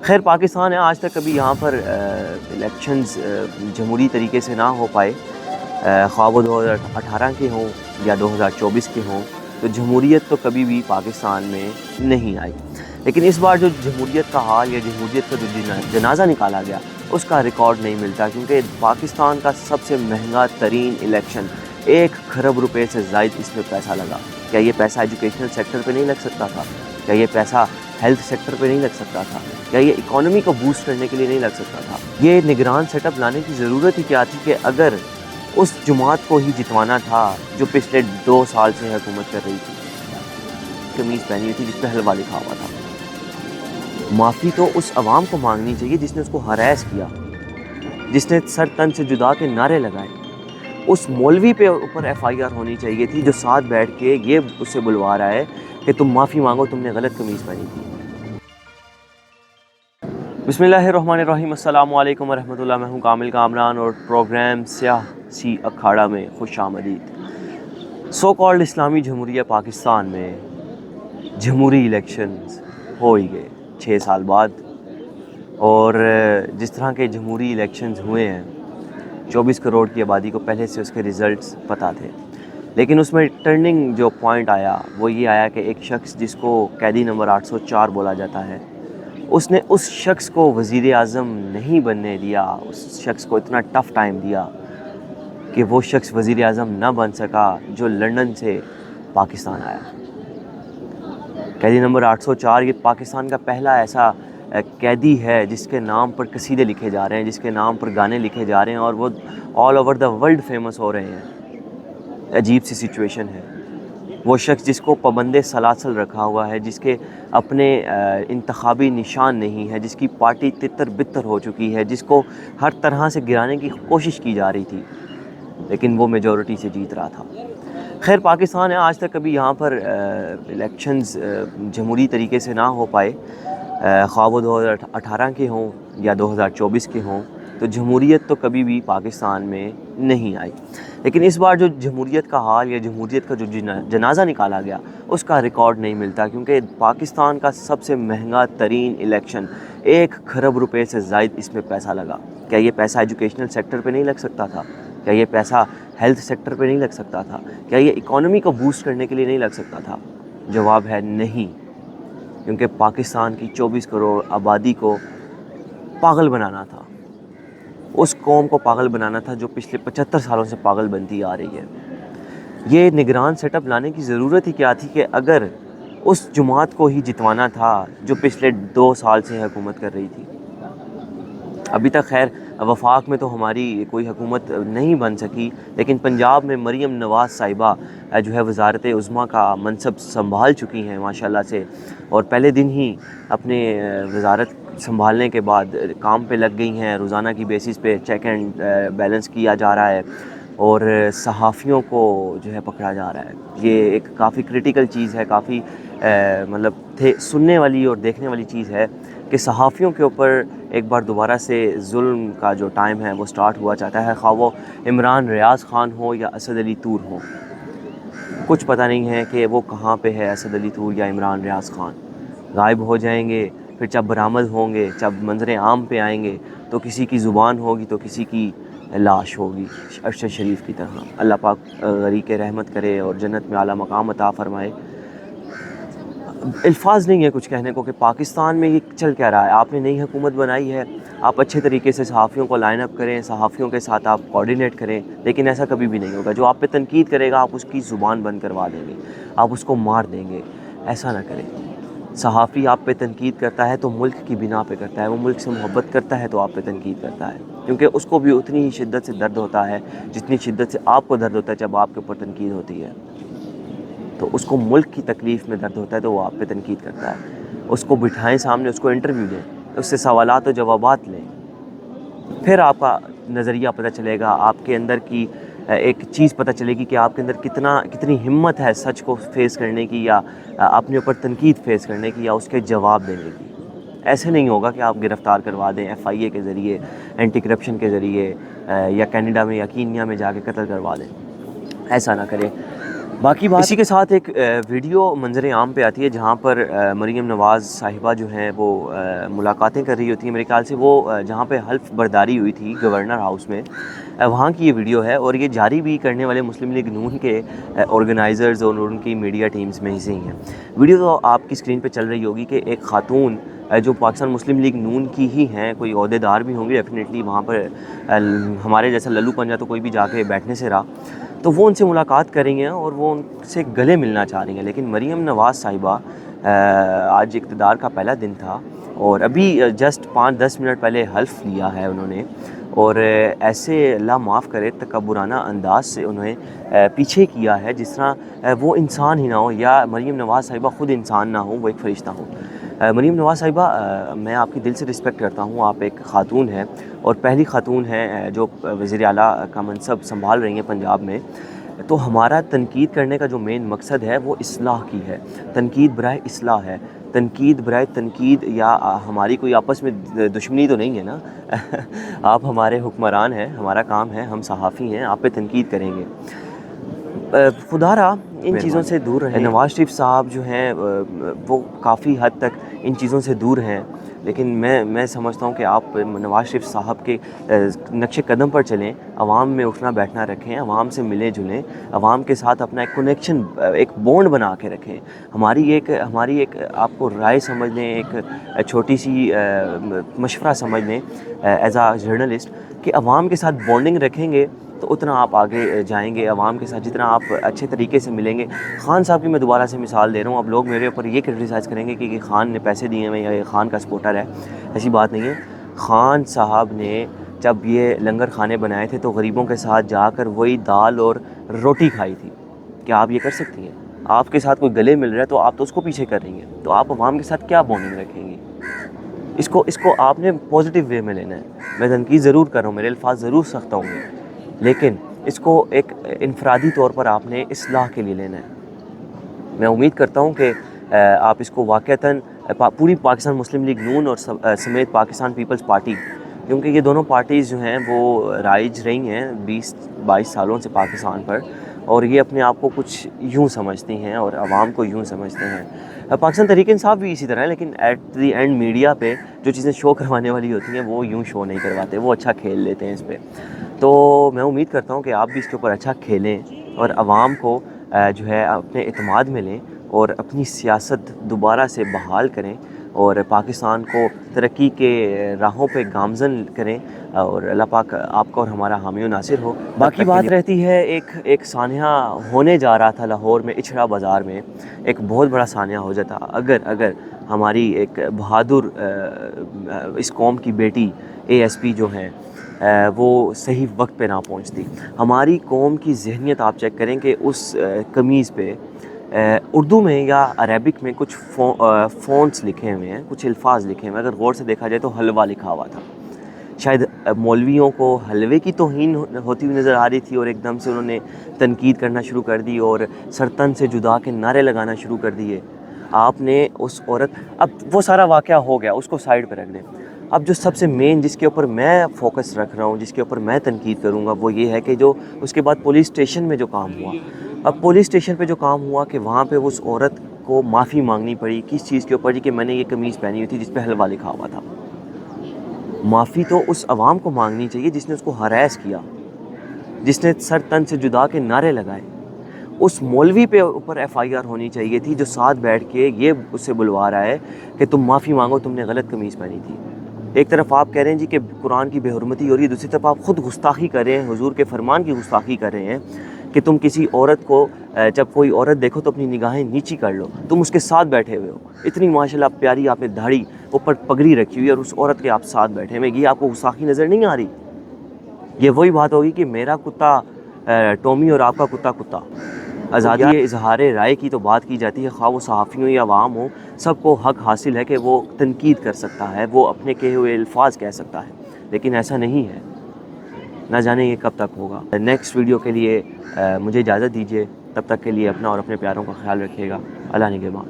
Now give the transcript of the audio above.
خیر پاکستان ہے، آج تک کبھی یہاں پر الیکشنز جمہوری طریقے سے نہ ہو پائے، خواہ وہ 2018 کے ہوں یا 2024 کے ہوں، تو جمہوریت تو کبھی بھی پاکستان میں نہیں آئی۔ لیکن اس بار جو جمہوریت کا حال یا جمہوریت کا جو جنازہ نکالا گیا اس کا ریکارڈ نہیں ملتا، کیونکہ پاکستان کا سب سے مہنگا ترین الیکشن 1 کھرب روپے سے زائد اس میں پیسہ لگا۔ کیا یہ پیسہ ایجوکیشنل سیکٹر پہ نہیں لگ سکتا تھا؟ کیا یہ پیسہ ہیلتھ سیکٹر پہ نہیں لگ سکتا تھا؟ کیا یہ اکانومی کو بوسٹ کرنے کے لیے نہیں لگ سکتا تھا؟ یہ نگران سیٹ اپ لانے کی ضرورت ہی کیا تھی کہ اگر اس جماعت کو ہی جتوانا تھا جو پچھلے 2 سال سے حکومت کر رہی تھی، قمیض پہنی ہوئی تھی جس پہ حلوہ لکھا ہوا تھا۔ معافی تو اس عوام کو مانگنی چاہیے جس نے اس کو ہراس کیا، جس نے سر تن سے جدا کے نعرے لگائے۔ اس مولوی پہ اوپر FIR ہونی چاہیے تھی جو ساتھ بیٹھ کے یہ اس سے بلوا رہا ہے کہ تم معافی مانگو، تم نے غلط قمیض پہنی تھی۔ بسم اللہ الرحمن الرحیم، السلام علیکم ورحمۃ اللہ۔ میں ہوں کامل کامران اور پروگرام سیاسی اکھاڑا میں خوش آمدید۔ سو کالڈ اسلامی جمہوریہ پاکستان میں جمہوری الیکشنز ہو ہی گئے 6 سال بعد، اور جس طرح کے جمہوری الیکشنز ہوئے ہیں 24 کروڑ کی آبادی کو پہلے سے اس کے ریزلٹس پتہ تھے، لیکن اس میں ٹرننگ جو پوائنٹ آیا وہ یہ آیا کہ ایک شخص جس کو قیدی نمبر 804 بولا جاتا ہے، اس نے اس شخص کو وزیر اعظم نہیں بننے دیا، اس شخص کو اتنا ٹف ٹائم دیا کہ وہ شخص وزیر اعظم نہ بن سکا جو لندن سے پاکستان آیا۔ قیدی نمبر 804 یہ پاکستان کا پہلا ایسا قیدی ہے جس کے نام پر قصیدے لکھے جا رہے ہیں، جس کے نام پر گانے لکھے جا رہے ہیں، اور وہ all over the world famous ہو رہے ہیں۔ عجیب سی سچویشن ہے۔ وہ شخص جس کو پابند سلاسل رکھا ہوا ہے، جس کے اپنے انتخابی نشان نہیں ہے، جس کی پارٹی تتر بتر ہو چکی ہے، جس کو ہر طرح سے گرانے کی کوشش کی جا رہی تھی، لیکن وہ میجورٹی سے جیت رہا تھا۔ خیر پاکستان ہے، آج تک کبھی یہاں پر الیکشنز جمہوری طریقے سے نہ ہو پائے، خواہ وہ 2018 کے ہوں یا 2024 کے ہوں، تو جمہوریت تو کبھی بھی پاکستان میں نہیں آئی۔ لیکن اس بار جو جمہوریت کا حال یا جمہوریت کا جو جنازہ نکالا گیا اس کا ریکارڈ نہیں ملتا، کیونکہ پاکستان کا سب سے مہنگا ترین الیکشن 1 کھرب روپے سے زائد اس میں پیسہ لگا۔ کیا یہ پیسہ ایجوکیشنل سیکٹر پہ نہیں لگ سکتا تھا؟ کیا یہ پیسہ ہیلتھ سیکٹر پہ نہیں لگ سکتا تھا؟ کیا یہ اکانومی کو بوسٹ کرنے کے لیے نہیں لگ سکتا تھا؟ جواب ہے نہیں، کیونکہ پاکستان کی 24 کروڑ آبادی کو پاگل بنانا تھا، اس قوم کو پاگل بنانا تھا جو پچھلے 75 سالوں سے پاگل بنتی آ رہی ہے۔ یہ نگران سیٹ اپ لانے کی ضرورت ہی کیا تھی کہ اگر اس جماعت کو ہی جتوانا تھا جو پچھلے 2 سال سے حکومت کر رہی تھی۔ ابھی تک خیر وفاق میں تو ہماری کوئی حکومت نہیں بن سکی، لیکن پنجاب میں مریم نواز صاحبہ جو ہے وزارت عظمیٰ کا منصب سنبھال چکی ہیں ماشاءاللہ سے، اور پہلے دن ہی اپنے وزارت سنبھالنے کے بعد کام پہ لگ گئی ہیں۔ روزانہ کی بیسس پہ چیک اینڈ بیلنس کیا جا رہا ہے، اور صحافیوں کو جو ہے پکڑا جا رہا ہے۔ یہ ایک کافی کریٹیکل چیز ہے، کافی مطلب سننے والی اور دیکھنے والی چیز ہے کہ صحافیوں کے اوپر ایک بار دوبارہ سے ظلم کا جو ٹائم ہے وہ سٹارٹ ہوا چاہتا ہے، خواہ وہ عمران ریاض خان ہو یا اسد علی طور ہو۔ کچھ پتہ نہیں ہے کہ وہ کہاں پہ ہے، اسد علی طور یا عمران ریاض خان۔ غائب ہو جائیں گے، پھر جب برآمد ہوں گے، جب منظر عام پہ آئیں گے تو کسی کی زبان ہوگی تو کسی کی لاش ہوگی، ارشد شریف کی طرح۔ اللہ پاک غریق رحمت کرے اور جنت میں اعلیٰ مقام عطا فرمائے۔ الفاظ نہیں ہے کچھ کہنے کو کہ پاکستان میں یہ چل کیا رہا ہے۔ آپ نے نئی حکومت بنائی ہے، آپ اچھے طریقے سے صحافیوں کو لائن اپ کریں، صحافیوں کے ساتھ آپ کوارڈینیٹ کریں، لیکن ایسا کبھی بھی نہیں ہوگا۔ جو آپ پہ تنقید کرے گا آپ اس کی زبان بند کروا دیں گے، آپ اس کو مار دیں گے۔ ایسا نہ کریں۔ صحافی آپ پہ تنقید کرتا ہے تو ملک کی بنا پہ کرتا ہے، وہ ملک سے محبت کرتا ہے تو آپ پہ تنقید کرتا ہے، کیونکہ اس کو بھی اتنی ہی شدت سے درد ہوتا ہے جتنی شدت سے آپ کو درد ہوتا ہے جب آپ کے اوپر تنقید ہوتی ہے۔ تو اس کو ملک کی تکلیف میں درد ہوتا ہے تو وہ آپ پہ تنقید کرتا ہے۔ اس کو بٹھائیں سامنے، اس کو انٹرویو دیں، اس سے سوالات و جوابات لیں، پھر آپ کا نظریہ پتہ چلے گا، آپ کے اندر کی ایک چیز پتہ چلے گی کہ آپ کے اندر کتنی ہمت ہے سچ کو فیس کرنے کی، یا اپنے اوپر تنقید فیس کرنے کی، یا اس کے جواب دینے کی۔ ایسے نہیں ہوگا کہ آپ گرفتار کروا دیں FIA کے ذریعے، اینٹی کرپشن کے ذریعے، یا کینیڈا میں یا کینیا میں جا کے قتل کروا دیں۔ ایسا نہ کریں۔ باقی بات اسی کے ساتھ ایک ویڈیو منظر عام پہ آتی ہے جہاں پر مریم نواز صاحبہ جو ہیں وہ ملاقاتیں کر رہی ہوتی ہیں. میرے خیال سے وہ جہاں پہ حلف برداری ہوئی تھی گورنر ہاؤس میں, وہاں کی یہ ویڈیو ہے, اور یہ جاری بھی کرنے والے مسلم لیگ نون کے آرگنائزرز اور ان کی میڈیا ٹیمز میں سے ہی ہیں. ویڈیو تو آپ کی اسکرین پہ چل رہی ہوگی کہ ایک خاتون جو پاکستان مسلم لیگ نون کی ہی ہیں, کوئی عہدے دار بھی ہوں گے ڈیفینیٹلی, وہاں پر ہمارے جیسا للو پنجا تو کوئی بھی جا کے بیٹھنے سے رہا, تو وہ ان سے ملاقات کر رہی ہیں اور وہ ان سے گلے ملنا چاہ رہی ہیں. لیکن مریم نواز صاحبہ آج اقتدار کا پہلا دن تھا اور ابھی جسٹ 5-10 منٹ پہلے حلف لیا ہے انہوں نے, اور ایسے اللہ معاف کرے تکبرانہ انداز سے انہیں پیچھے کیا ہے جس طرح وہ انسان ہی نہ ہو, یا مریم نواز صاحبہ خود انسان نہ ہو, وہ ایک فرشتہ ہو. مریم نواز صاحبہ, میں آپ کی دل سے رسپیکٹ کرتا ہوں, آپ ایک خاتون ہیں اور پہلی خاتون ہیں جو وزیر اعلیٰ کا منصب سنبھال رہی ہیں پنجاب میں. تو ہمارا تنقید کرنے کا جو مین مقصد ہے وہ اصلاح کی ہے, تنقید برائے اصلاح ہے, تنقید برائے تنقید, یا ہماری کوئی آپس میں دشمنی تو نہیں ہے نا. آپ ہمارے حکمران ہیں, ہمارا کام ہے, ہم صحافی ہیں, آپ پہ تنقید کریں گے. خدا را ان چیزوں سے دور رہیں. نواز شریف صاحب جو ہیں وہ کافی حد تک ان چیزوں سے دور ہیں, لیکن میں سمجھتا ہوں کہ آپ نواز شریف صاحب کے نقش قدم پر چلیں, عوام میں اٹھنا بیٹھنا رکھیں, عوام سے ملیں جلیں, عوام کے ساتھ اپنا ایک کنیکشن, ایک بونڈ بنا کے رکھیں. ہماری ایک آپ کو رائے سمجھ لیں, ایک چھوٹی سی مشورہ سمجھ لیں ایز اے جرنلسٹ, کہ عوام کے ساتھ بونڈنگ رکھیں گے تو اتنا آپ آگے جائیں گے. عوام کے ساتھ جتنا آپ اچھے طریقے سے ملیں گے. خان صاحب کی میں دوبارہ سے مثال دے رہا ہوں, اب لوگ میرے اوپر یہ کرٹیسائز کریں گے کہ یہ خان نے پیسے دیے ہیں یا یہ خان کا سپورٹر ہے. ایسی بات نہیں ہے. خان صاحب نے جب یہ لنگر خانے بنائے تھے تو غریبوں کے ساتھ جا کر وہی دال اور روٹی کھائی تھی. کیا آپ یہ کر سکتی ہیں؟ آپ کے ساتھ کوئی گلے مل رہا ہے تو آپ تو اس کو پیچھے کر رہی ہیں, تو آپ عوام کے ساتھ کیا بونڈنگ رکھیں گی؟ اس کو آپ نے پازیٹیو وے میں لینا ہے. میں تنقید ضرور کر رہا ہوں, میرے الفاظ ضرور سخت ہوں گے, لیکن اس کو ایک انفرادی طور پر آپ نے اصلاح کے لیے لینا ہے. میں امید کرتا ہوں کہ آپ اس کو واقعتاً پوری پاکستان مسلم لیگ نون اور سمیت پاکستان پیپلز پارٹی, کیونکہ یہ دونوں پارٹیز جو ہیں وہ رائج رہی ہیں 20-22 سالوں سے پاکستان پر, اور یہ اپنے آپ کو کچھ یوں سمجھتی ہیں اور عوام کو یوں سمجھتے ہیں. پاکستان تحریک انصاف بھی اسی طرح ہے, لیکن ایٹ دی اینڈ میڈیا پہ جو چیزیں شو کروانے والی ہوتی ہیں وہ یوں شو نہیں کرواتے, وہ اچھا کھیل لیتے ہیں اس پہ. تو میں امید کرتا ہوں کہ آپ بھی اس کے اوپر اچھا کھیلیں اور عوام کو جو ہے اپنے اعتماد میں لیں اور اپنی سیاست دوبارہ سے بحال کریں اور پاکستان کو ترقی کے راہوں پہ گامزن کریں, اور اللہ پاک آپ کا اور ہمارا حامی و ناصر ہو. باقی بات رہتی ہے ایک سانحہ ہونے جا رہا تھا لاہور میں اچھڑا بازار میں, ایک بہت بڑا سانحہ ہو جاتا اگر ہماری ایک بہادر اس قوم کی بیٹی ASP جو ہیں وہ صحیح وقت پہ نہ پہنچتی. ہماری قوم کی ذہنیت آپ چیک کریں کہ اس قمیض پہ اردو میں یا عربک میں کچھ فونٹس لکھے ہوئے ہیں, کچھ الفاظ لکھے ہوئے ہیں. اگر غور سے دیکھا جائے تو حلوہ لکھا ہوا تھا. شاید مولویوں کو حلوے کی توہین ہوتی ہوئی نظر آ رہی تھی اور ایک دم سے انہوں نے تنقید کرنا شروع کر دی اور سرتن سے جدا کے نعرے لگانا شروع کر دیے. آپ نے اس عورت, اب وہ سارا واقعہ ہو گیا, اس کو سائڈ پہ رکھ دیں. اب جو سب سے مین جس کے اوپر میں فوکس رکھ رہا ہوں, جس کے اوپر میں تنقید کروں گا, وہ یہ ہے کہ جو اس کے بعد پولیس اسٹیشن میں جو کام ہوا, اب پولیس اسٹیشن پہ جو کام ہوا کہ وہاں پہ اس عورت کو معافی مانگنی پڑی. کس چیز کے اوپر؟ جی کہ میں نے یہ قمیض پہنی ہوئی تھی جس پہ حلوہ لکھا ہوا تھا. معافی تو اس عوام کو مانگنی چاہیے جس نے اس کو ہراس کیا, جس نے سر تن سے جدا کے نعرے لگائے. اس مولوی پہ اوپر FIR ہونی چاہیے تھی جو ساتھ بیٹھ کے یہ اس سے بلوا رہا ہے کہ تم معافی مانگو, تم نے غلط قمیض پہنی تھی. ایک طرف آپ کہہ رہے ہیں جی کہ قرآن کی بے حرمتی ہو رہی ہے, دوسری طرف آپ خود گستاخی کر رہے ہیں, حضور کے فرمان کی گستاخی کر رہے ہیں کہ تم کسی عورت کو جب کوئی عورت دیکھو تو اپنی نگاہیں نیچی کر لو. تم اس کے ساتھ بیٹھے ہوئے ہو, اتنی ماشاءاللہ پیاری آپ نے داڑھی اوپر پگڑی رکھی ہوئی اور اس عورت کے آپ ساتھ بیٹھے ہوئے, یہ آپ کو گستاخی نظر نہیں آ رہی؟ یہ وہی بات ہوگی کہ میرا کتا ٹومی اور آپ کا کتا کتا. آزادی اظہار رائے کی تو بات کی جاتی ہے, خواہ وہ صحافی ہوں یا عوام ہوں, سب کو حق حاصل ہے کہ وہ تنقید کر سکتا ہے, وہ اپنے کہے ہوئے الفاظ کہہ سکتا ہے, لیکن ایسا نہیں ہے. نہ جانے یہ کب تک ہوگا. نیکسٹ ویڈیو کے لیے مجھے اجازت دیجیے, تب تک کے لیے اپنا اور اپنے پیاروں کا خیال رکھیے گا. اللہ نگہبان.